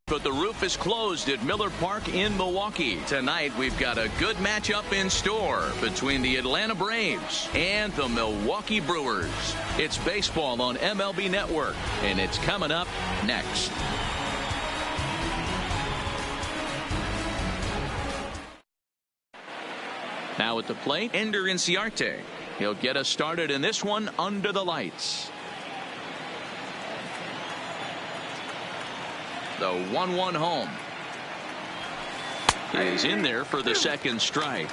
But the roof is closed at Miller Park in Milwaukee. Tonight, we've got a good matchup in store between the Atlanta Braves and the Milwaukee Brewers. It's baseball on MLB Network, and it's coming up next. Now at the plate, Ender Inciarte. He'll get us started in this one under the lights. The 1-1 home. He's in there for the second strike.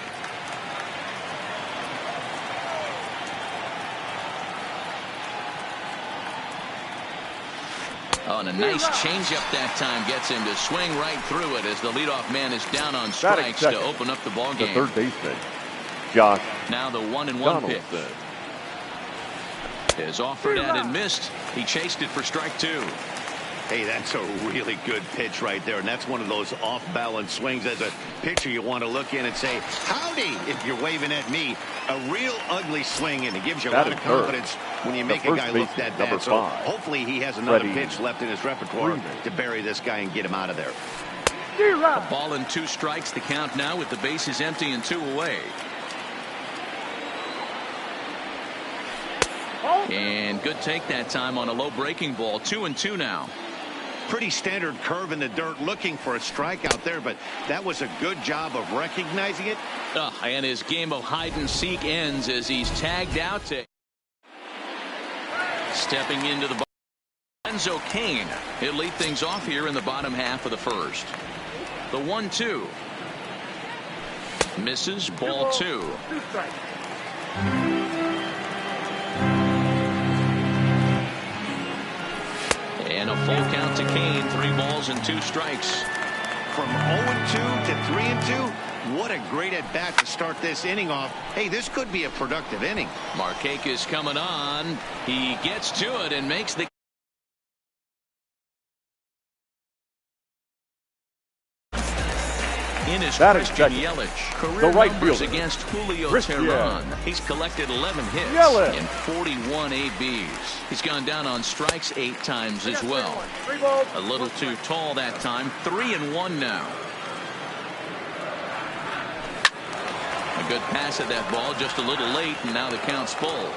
Oh, and a nice changeup that time gets him to swing right through it as the leadoff man is down on strikes to open up the ball game. The third baseman, Josh. Now the 1-1 pitch is offered at and missed. He chased it for strike two. Hey, that's a really good pitch right there, and that's one of those off-balance swings. As a pitcher, you want to look in and say, howdy, if you're waving at me. A real ugly swing, and it gives you a lot of confidence when you make a guy look that bad. So hopefully he has another pitch left in his repertoire to bury this guy and get him out of there. A ball and 2 strikes the count now with the bases empty and 2 away. And good take that time on a low breaking ball. 2-2 now. Pretty standard curve in the dirt, looking for a strikeout there, but that was a good job of recognizing it. And his game of hide and seek ends as he's tagged out to stepping into the Enzo Kane. He'll lead things off here in the bottom half of the first. The 1-2 misses, ball 2. And a full count to Kane. 3 balls and 2 strikes. From 0-2 to 3-2. What a great at bat to start this inning off. Hey, this could be a productive inning. Markakis coming on. He gets to it and makes the in his Christian Yelich. Career numbers against Julio Teheran. He's collected 11 hits and 41 ABs. He's gone down on strikes 8 times as well. A little too tall that time. 3-1 now. A good pass at that ball, just a little late, and now the count's full.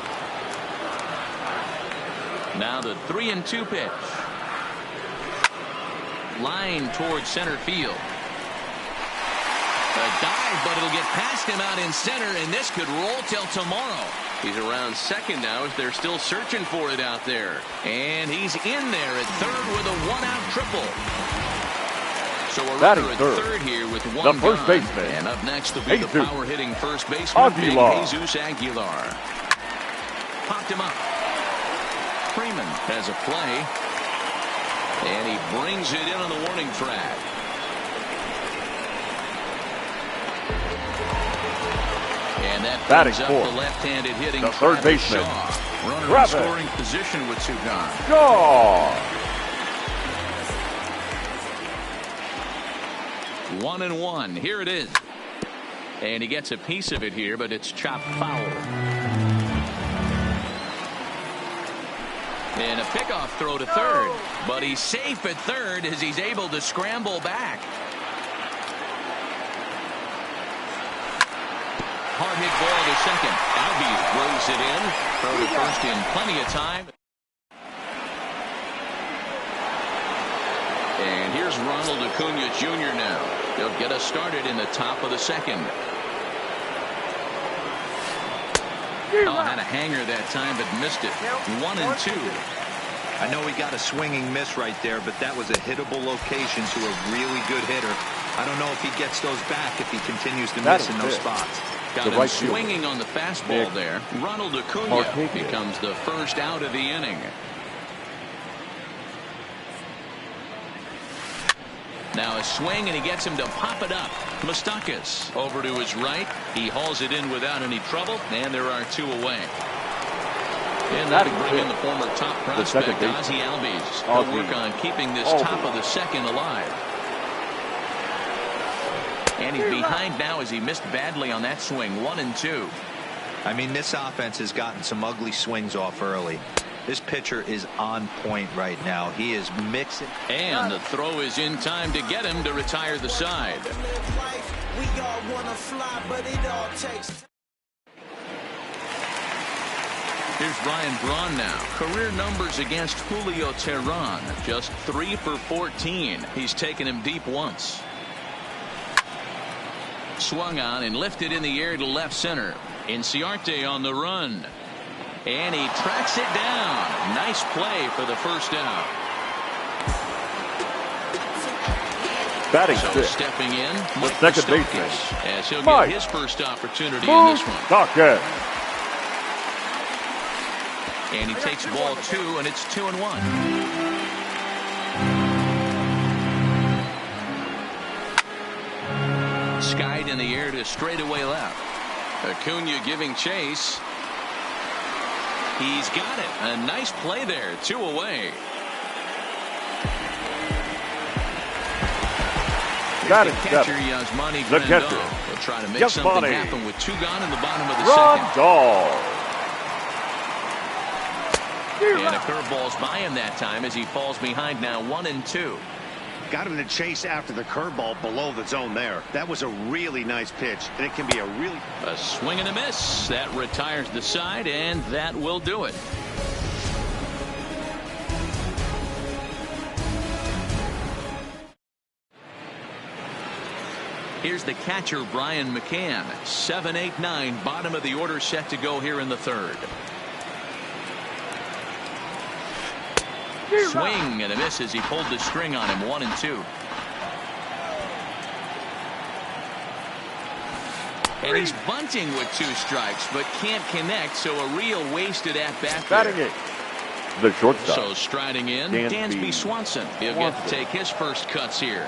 Now the 3-2 pitch. Line towards center field. A dive, but it'll get past him out in center, and this could roll till tomorrow. He's around second now as they're still searching for it out there. And he's in there at third with a 1-out triple. So a runner at third here with 1 the first gone. Baseman. And up next will be the power-hitting first baseman, Jesus Aguilar. Popped him up. Freeman has a play. And he brings it in on the warning track. And that brings up the left-handed hitting the third baseman. Runner in scoring position with 2 gone. Shaw. 1-1. Here it is. And he gets a piece of it here, but it's chopped foul. And a pickoff throw to third. But he's safe at third as he's able to scramble back. Hard hit ball to second. Albies blows it in. Throw to first in plenty of time. And here's Ronald Acuna Jr. now. He'll get us started in the top of the second. Oh, had a hanger that time, but missed it. 1-2. I know he got a swinging miss right there, but that was a hittable location to a really good hitter. I don't know if he gets those back if he continues to miss in those spots. Got him swinging on the fastball there. Ronald Acuna becomes the first out of the inning. Now a swing, and he gets him to pop it up. Moustakas over to his right. He hauls it in without any trouble, and there are 2 away. And that'll bring in the former top prospect, Ozzie Albies. He'll work on keeping this top of the second alive. And he's behind now as he missed badly on that swing. 1-2. I mean, this offense has gotten some ugly swings off early. This pitcher is on point right now. He is mixing. And the throw is in time to get him to retire the side. Here's Ryan Braun now. Career numbers against Julio Teheran. Just 3 for 14. He's taken him deep once. Swung on and lifted in the air to left center. Inciarte on the run. And he tracks it down. Nice play for the first out. Batting so fifth. Stepping in, the second baseman, as he'll get his first opportunity in this one. Mustakas. And he takes ball 2, and it's 2-1. Skied in the air to straightaway left. Acuna giving chase. He's got it. A nice play there. 2 away. Got it. Catcher Yasmani The Grandal catcher will try to make something happen with 2 gone in the bottom of the second. And a curveball's by him that time as he falls behind now 1-2. Got him to chase after the curveball below the zone there. That was a really nice pitch, and it can be a swing and a miss. That retires the side, and that will do it. Here's the catcher, Brian McCann. 7, 8, 9, bottom of the order set to go here in the third. Swing and a miss as he pulled the string on him. 1-2. And he's bunting with 2 strikes, but can't connect, so a real wasted at-bat Batting there. it. The shortstop. So striding in, Dansby Swanson. He'll get to take his first cuts here.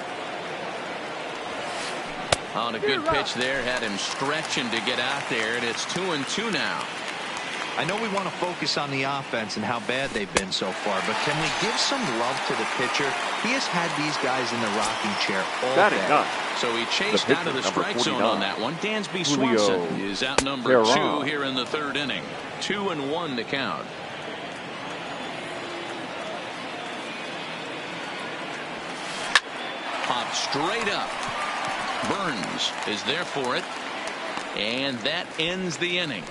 On a good pitch there, had him stretching to get out there, and it's 2-2 now. I know we want to focus on the offense and how bad they've been so far, but can we give some love to the pitcher? He has had these guys in the rocking chair all day. So he chased out of the strike zone on that one. Dansby Swanson is out number 2 here in the third inning. 2-1 to count. Pop straight up. Burns is there for it. And that ends the inning.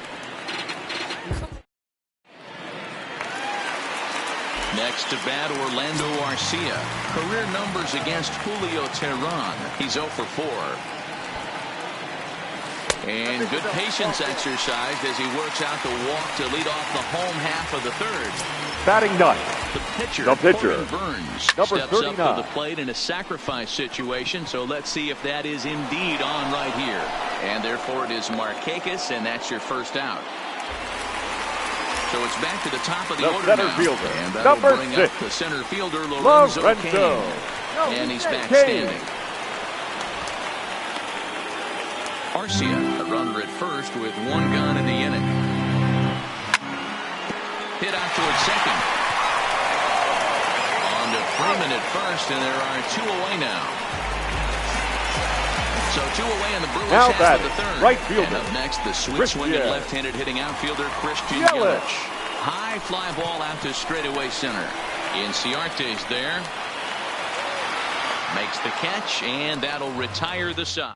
Next to bat, Orlando Arcia. Career numbers against Julio Teheran. He's 0 for 4. And good patience exercised as he works out the walk to lead off the home half of the third. Batting ninth. The pitcher. Burns number steps 39. up to the plate in a sacrifice situation. So let's see if that is indeed on right here. And therefore it is Markakis, and that's your first out. So it's back to the top of the order center now. fielder, And that'll number bring 6. up the center fielder, Lorenzo Cain. And he's back standing. Arcia, a runner at first with 1 gone in the inning. Hit out towards second. On to Freeman at first, and there are 2 away now. So 2 away in the Brewers half of the third. Right fielder. And up next, the switch-swinging left-handed hitting outfielder Christian Yelich. High fly ball out to straightaway center. Inciarte's there. Makes the catch, and that'll retire the side.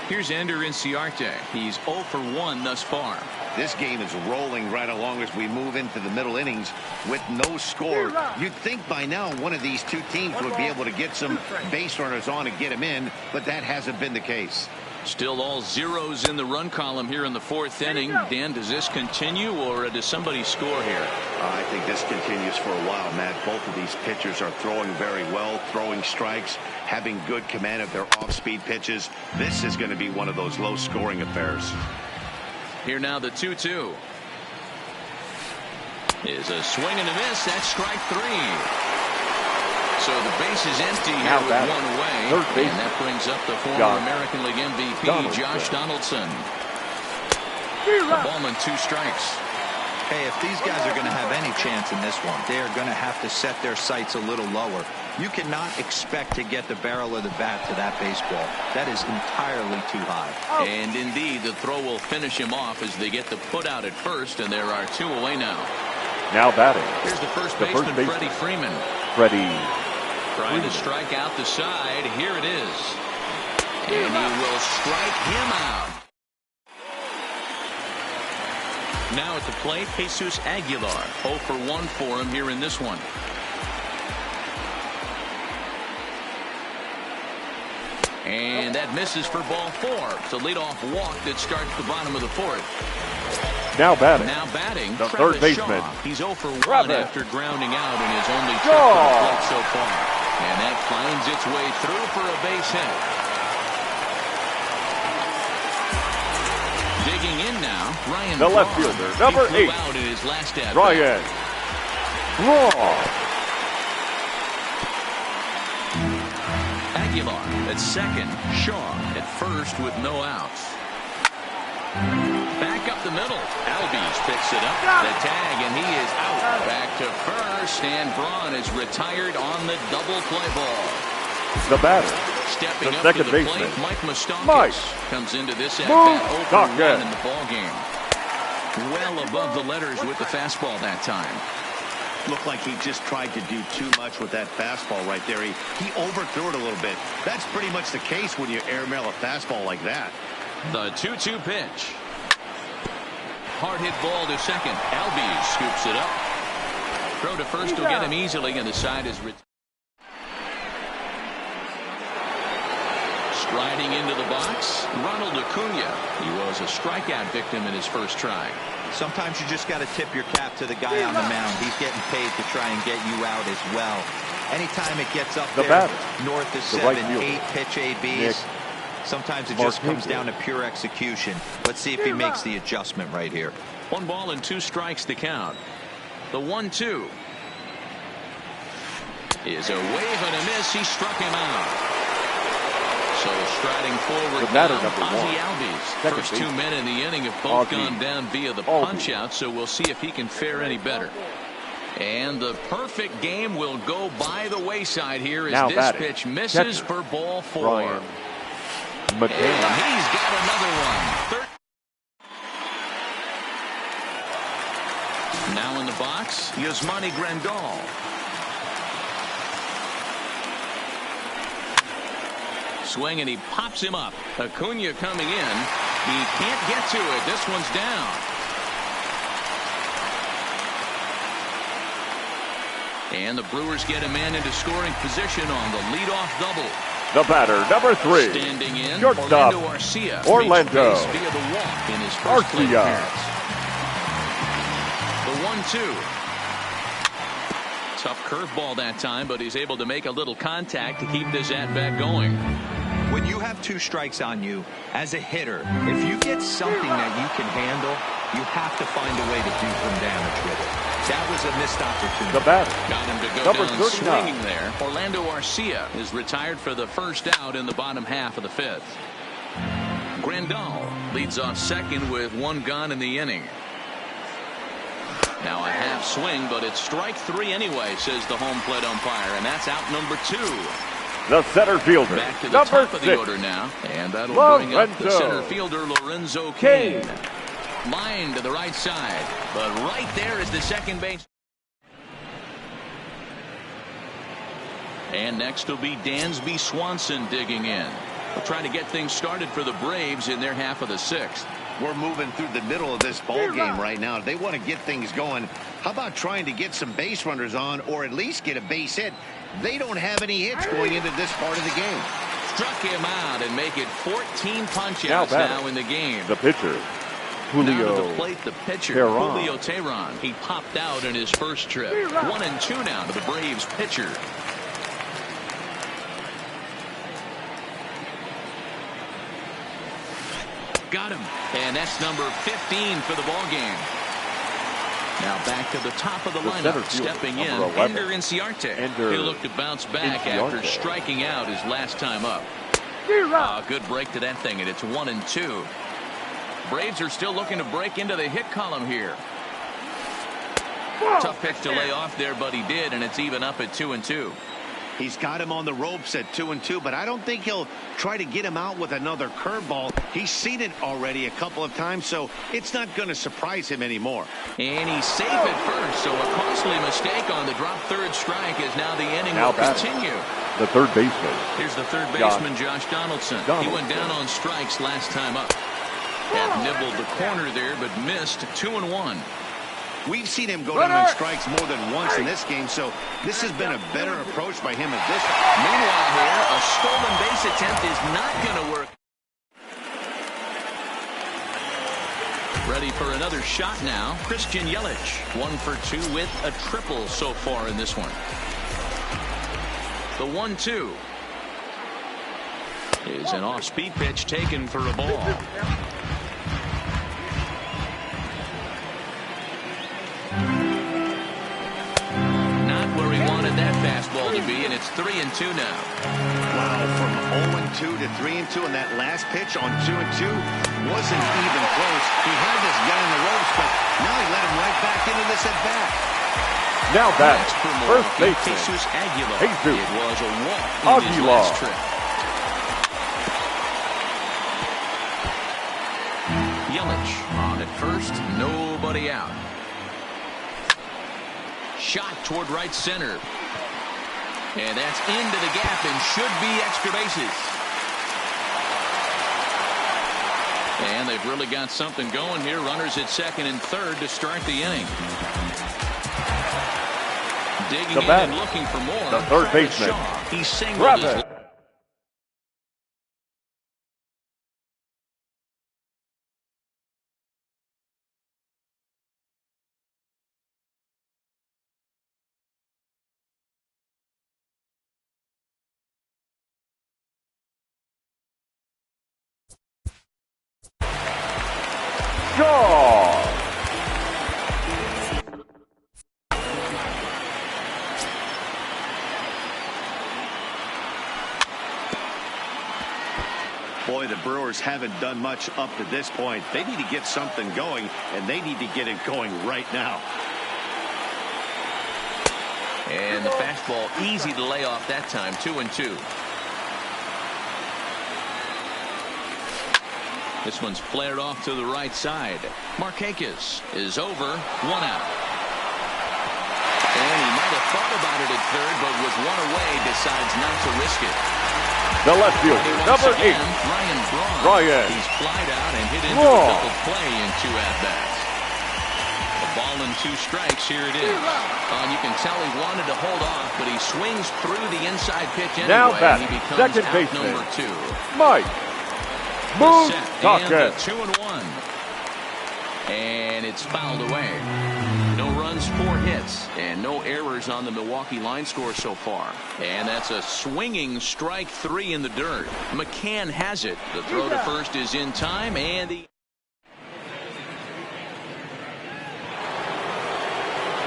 Here's Ender Inciarte. He's 0 for 1 thus far. This game is rolling right along as we move into the middle innings with no score. You'd think by now one of these 2 teams would be able to get some base runners on and get them in, but that hasn't been the case. Still all zeros in the run column here in the 4th inning. Dan, does this continue, or does somebody score here? I think this continues for a while, Matt. Both of these pitchers are throwing very well, throwing strikes, having good command of their off-speed pitches. This is going to be one of those low-scoring affairs. Here now the 2-2. Is a swing and a miss. That's strike 3. So the base is empty here with 1 away. And that brings up the former American League MVP, Josh Donaldson. A ball and 2 strikes. Hey, if these guys are going to have any chance in this one, they are going to have to set their sights a little lower. You cannot expect to get the barrel of the bat to that baseball. That is entirely too high. And indeed, the throw will finish him off as they get the put out at first, and there are 2 away now. Now batting. Here's the first baseman, Freddie Freeman. Freddie. Trying to strike out the side. Here it is. And he will strike him out. Now at the plate, Jesus Aguilar. 0 for 1 for him here in this one. And that misses for ball 4. It's a leadoff walk that starts the bottom of the 4th. Now batting. Now batting, the third baseman. He's 0 for 1 after grounding out in his only trip to the plate so far. And that finds its way through for a base hit. Digging in now, Ryan. The left fielder, number 8. Out in his last at-bat. Ryan. Aguilar at second, Shaw at first with no outs. Back up the middle. Albies picks it up. The tag, and he is out. Back to first, and Braun is retired on the double play ball. The batter. Stepping the up second to the baseman. plate, Mike Moustakas comes into this at-bat 0 for 1 in the ball game. Well above the letters with the fastball that time. Looked like he just tried to do too much with that fastball right there. He overthrew it a little bit. That's pretty much the case when you airmail a fastball like that. The 2-2 pitch. Hard hit ball to second. Albies scoops it up. Throw to first will get him easily, and the side is striding into the box. Ronald Acuna. He was a strikeout victim in his first try. Sometimes you just got to tip your cap to the guy on the mound. He's getting paid to try and get you out as well. Anytime it gets up there batter. north of 7, 8 pitch ABs, sometimes it just comes down to pure execution. Let's see if he makes the adjustment right here. 1 ball and 2 strikes to count. The 1-2 is a wave and a miss. He struck him out. So striding forward the batter, now, number 1. Ozzie Albies. First 2 men in the inning have both gone down via the punch out, so we'll see if he can fare any better. And the perfect game will go by the wayside here as this pitch misses for ball 4. Ryan. And he's got another one. Now in the box, Yasmani Grandal. Swing, and he pops him up. Acuna coming in. He can't get to it. This one's down. And the Brewers get a man into scoring position on the leadoff double. The batter, number 3. Standing in, shortstop, Orlando Arcia. Orlando. Via the walk in his first plate appearance. The 1-2. Tough curveball that time, but he's able to make a little contact to keep this at-bat going. When you have 2 strikes on you, as a hitter, if you get something that you can handle, you have to find a way to do some damage with it. That was a missed opportunity. The batter. Got him to go number down 39. swinging there. Orlando Arcia is retired for the first out in the bottom half of the 5th. Grandal leads off second with 1 gone in the inning. Now a half swing, but it's strike 3 anyway, says the home plate umpire, and that's out number 2. The center fielder, back to the number top of 6. the order now, and that'll bring up the center fielder Lorenzo Cain. Line to the right side, but right there is the second base. And next will be Dansby Swanson digging in. We're trying to get things started for the Braves in their half of the 6th. We're moving through the middle of this ball game right now. If they want to get things going, how about trying to get some base runners on, or at least get a base hit? They don't have any hits going into this part of the game. Struck him out and make it 14 punch-outs now in the game. The pitcher, Julio. Now to the plate, the pitcher, Teheran. Julio Teheran. He popped out in his first trip. 1-2 now to the Braves pitcher. Got him. And that's number 15 for the ball game. Now back to the top of the lineup. Stepping in, Ender Inciarte. He'll look to bounce back after striking out his last time up. Good break to that thing, and it's 1-2. Braves are still looking to break into the hit column here. Tough pitch to lay off there, but he did, and it's even up at 2-2. He's got him on the ropes at 2-2, but I don't think he'll try to get him out with another curveball. He's seen it already a couple of times, so it's not going to surprise him anymore. And he's safe at first, so a costly mistake on the drop third strike as now the inning will continue. The third baseman. Here's the third baseman, Josh Donaldson. He went down on strikes last time up. Had nibbled the corner there, but missed 2-1. We've seen him go down on strikes more than once in this game, so this has been a better approach by him at this time. Meanwhile here, a stolen base attempt is not going to work. Ready for another shot now, Christian Yelich. 1 for 2 with a triple so far in this one. The 1-2 is an off-speed pitch taken for a ball. That fastball to be, and it's 3-2 now. Wow, from 0-2 to 3-2, and that last pitch on 2-2 wasn't even close. He had this guy in the ropes, but now he let him right back into this at bat. Now back, first baseman, Jesus Aguilar. Jesus. It was a walk in his last trip. Yelich on at first, nobody out. Shot toward right center. And that's into the gap and should be extra bases. And they've really got something going here. Runners at second and third to start the inning. Digging in and looking for more. The third baseman. He's singled his... Boy, the Brewers haven't done much up to this point. They need to get something going, and they need to get it going right now. And the fastball easy to lay off that time. 2-2. This one's flared off to the right side. Markakis is over. 1 out. And he might have thought about it at third, but with 1 away, decides not to risk it. The left fielder, number 8, Ryan. He's flied out and hit into a double play in 2 at-bats. A ball and 2 strikes. Here it is. And you can tell he wanted to hold off, but he swings through the inside pitch anyway. Now back, and he becomes second out baseman, number 2. Mike. And 2-1. And it's fouled away. No runs, 4 hits, and no errors on the Milwaukee line score so far. And that's a swinging strike 3 in the dirt. McCann has it. The throw to first is in time, and the...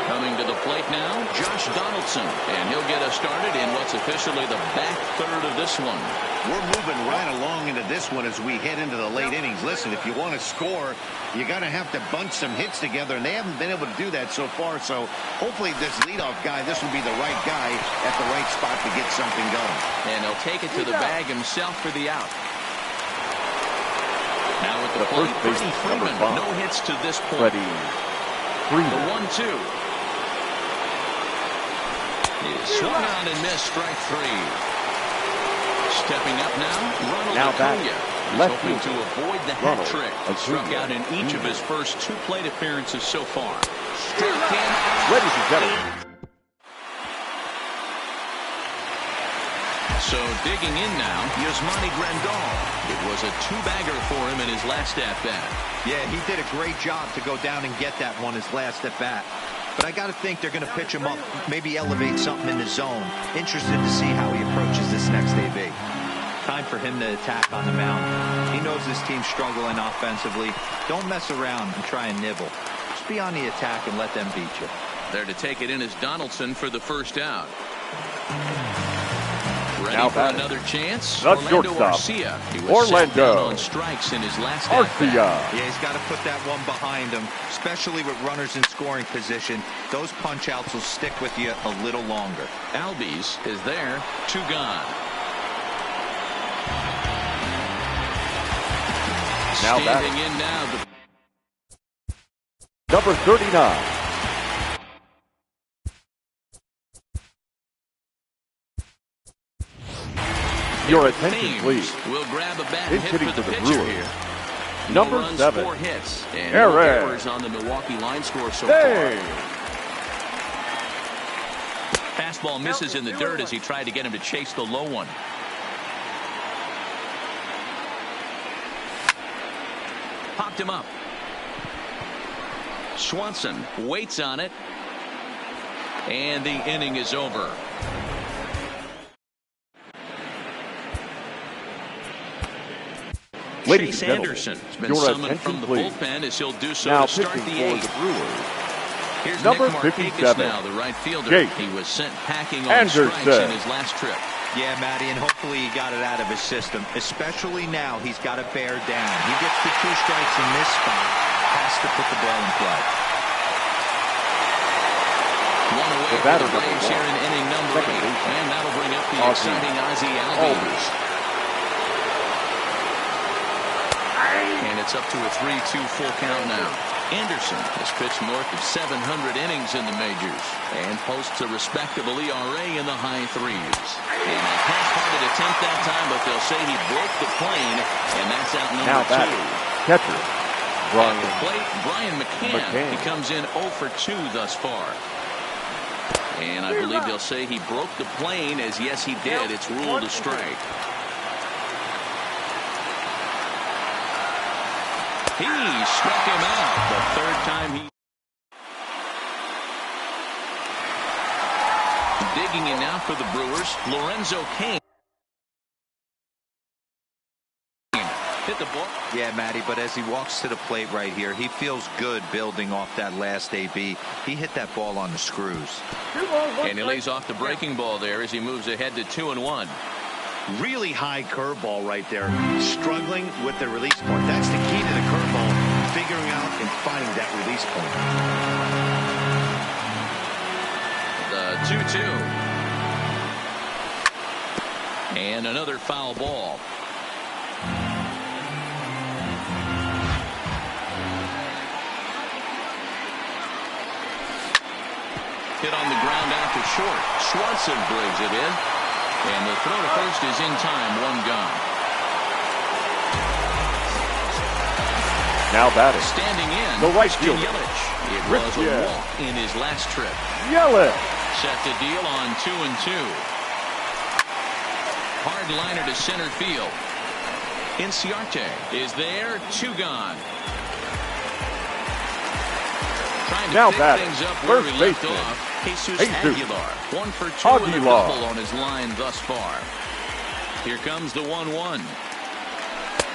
Coming to the plate now, Josh Donaldson. And he'll get us started in what's officially the back third of this one. We're moving right along into this one as we head into the late innings. Listen, if you want to score, you got to have to bunch some hits together, and they haven't been able to do that so far. So hopefully this leadoff guy, this will be the right guy at the right spot to get something going. And he'll take it to the bag himself for the out. Now with the plate, Freddie Freeman. No hits to this point. The 1-2. Is swung on and missed, strike 3. Stepping up now, Ronald Acuna. Left hoping to avoid the hat trick. He struck out in each of his first 2 plate appearances so far. Struck in. Ladies and gentlemen. So digging in now, Yasmani Grandal. It was a 2-bagger for him in his last at-bat. Yeah, he did a great job to go down and get that one his last at-bat. But I got to think they're going to pitch him up, maybe elevate something in the zone. Interested to see how he approaches this next AB. Time for him to attack on the mound. He knows this team's struggling offensively. Don't mess around and try and nibble. Just be on the attack and let them beat you. There to take it in is Donaldson for the first out. Ready Now for batting. another chance? The shortstop, Garcia. He was set down on strikes in his last Garcia. Yeah, he's got to put that one behind him, especially with runners in scoring position. Those punch outs will stick with you a little longer. Albies is there. 2 gone. Now Standing batting. in now. Number 39. Your attention, please. Will grab a bat He's and hit hitting for the for the pitcher Brewers. here. Number No runs, 7. 4 hits, and Aaron. no errors on the Milwaukee line score so Hey. far. Fastball misses in the dirt as he tried to get him to chase the low one. Popped him up. Swanson waits on it. And the inning is over. Ladies Chase and Anderson has been your summoned attention, from the please. bullpen as he'll do so Now to start pitching the for 8th. the Brewers. Here's Number Nick Markakis 57. now, the right fielder. Jake He was sent packing on Anderson. strikes in his last trip. Yeah, Matty, and hopefully he got it out of his system. Especially now, he's got to bear down. He gets the 2 strikes in this spot, has to put the ball in play. One away The for batter, the number Braves 1. here in inning number 8. Second baseman. And that'll bring up the Ozzie exciting Ozzie Albies. And it's up to a 3-2 full count now. Anderson has pitched north of 700 innings in the majors and posts a respectable ERA in the high 3s. And a half-hearted attempt that time, but they'll say he broke the plane, and that's out Now number 2. batting. Catcher. At the plate, Brian McCann. He McCann. comes in 0 for 2 thus far. And I believe they'll say he broke the plane, as yes, he did. It's ruled a strike. He struck him out the 3rd time he... Digging in now for the Brewers, Lorenzo Cain. Hit the ball. Yeah, Matty, but as he walks to the plate right here, he feels good building off that last AB. He hit that ball on the screws. And he lays off the breaking ball there as he moves ahead to 2-1. Really high curveball right there. Struggling with the release point. That's the key to the curveball. Figuring out and finding that release point. The 2-2. And another foul ball. Hit on the ground out to short. Swanson brings it in. And the throw to first is in time. 1 gone. Now batting. Standing in, The right Christian fielder. Yelich. It was a Yeah. walk in his last trip. Yelich. Set the deal on 2-2. Hard liner to center field. Inciarte is there. 2 gone. Trying to Now pick batting. things up where First he left baseman. off. Jesus Jesus. Aguilar. 1 for 2 and a Aguilar. double on his line thus far. Here comes the 1-1.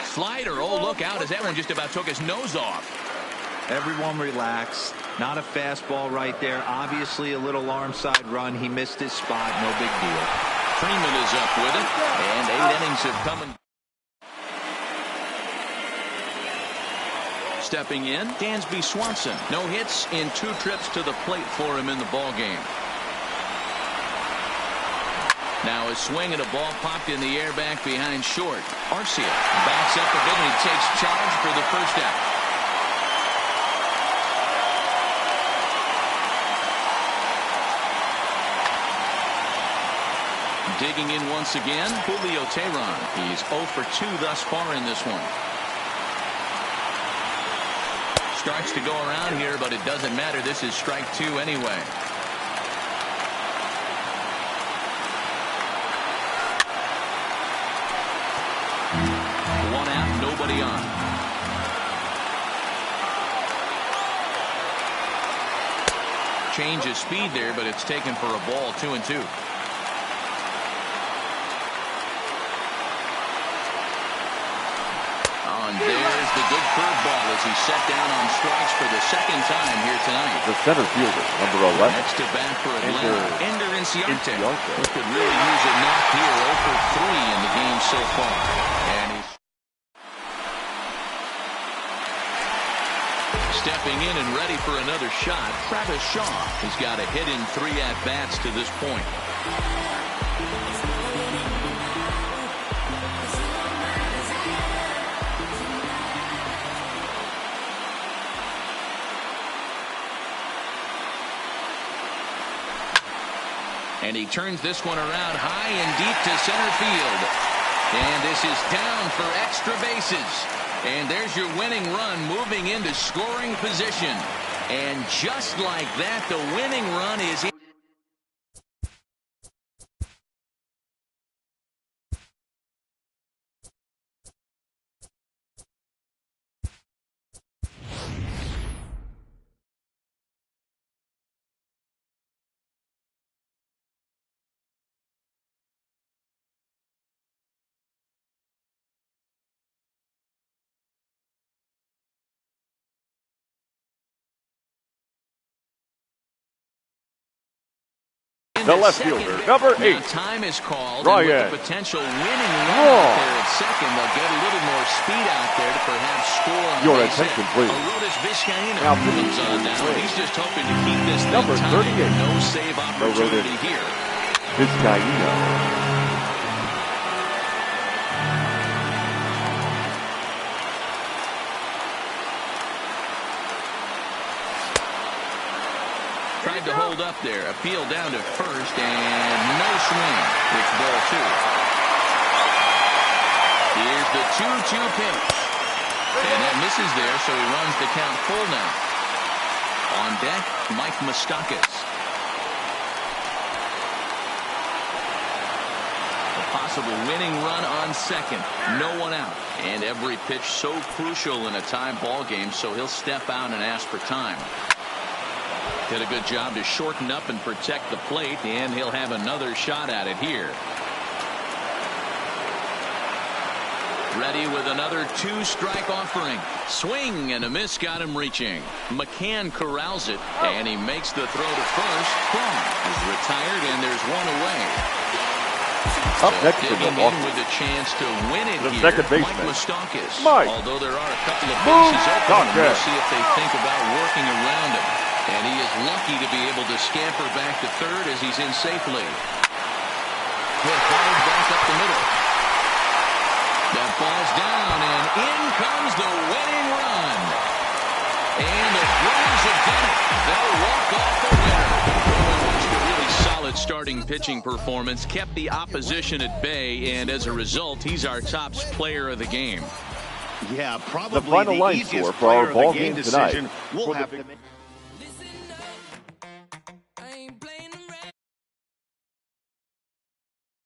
Slider. Oh, look out, as that one just about took his nose off. Everyone relax. Not a fastball right there. Obviously a little arm side run. He missed his spot. No big deal. Freeman is up with it. And 8 innings have come and... Stepping in, Dansby Swanson. No hits in 2 trips to the plate for him in the ball game. Now a swing and a ball popped in the air back behind short. Arcia backs up a bit and he takes charge for the first out. Digging in once again, Julio Teheran. He's 0 for 2 thus far in this one. Starts to go around here, but it doesn't matter. This is strike 2 anyway. One out, nobody on. Change of speed there, but it's taken for a ball. 2-2. And there's the good curveball as he's set down on strikes for the 2nd time here tonight. The center fielder, number 11. Next to bat for Atlanta. Ender Inciarte. He could really use a knock here. 0 for 3 in the game so far. And he's stepping in and ready for another shot. Travis Shaw. He's got a hit in 3 at-bats to this point. And he turns this one around high and deep to center field. And this is down for extra bases. And there's your winning run moving into scoring position. And just like that, the winning run is in. The left fielder, number 8. Now time is called. Ryan. And with the potential winning run out there at second, they'll get a little more speed out there to perhaps score on Your the base attention, hit. please. Aroldis Vizcaíno Now, comes on now. He's just hoping to keep this thing Number tied. 38. No save opportunity here. Vizcaíno. Tried to hold up there. Appeal down to first, and no swing. It's ball 2. Here's the 2-2 pitch. And that misses there, so he runs the count full now. On deck, Mike Moustakas. A possible winning run on second. No one out. And every pitch so crucial in a tie ball game, so he'll step out and ask for time. Did a good job to shorten up and protect the plate, and he'll have another shot at it here. Ready with another 2-strike offering. Swing and a miss got him reaching. McCann corrals it, and he makes the throw to first. Cron is retired, and there's one away. Up next to digging the in with a chance to win it the here. second baseman, Mike Moustakas. Mike Although there are a couple of bases open, we'll see if they think about working around him. And he is lucky to be able to scamper back to third as he's in safely. Hit hard back up the middle. That falls down, and in comes the winning run. And the Brewers have done it. They'll walk off the winner. A really solid starting pitching performance, kept the opposition at bay, and as a result, he's our top player of the game. Yeah, probably the final line easiest score for our player of ball the game game tonight. decision. We'll have to make.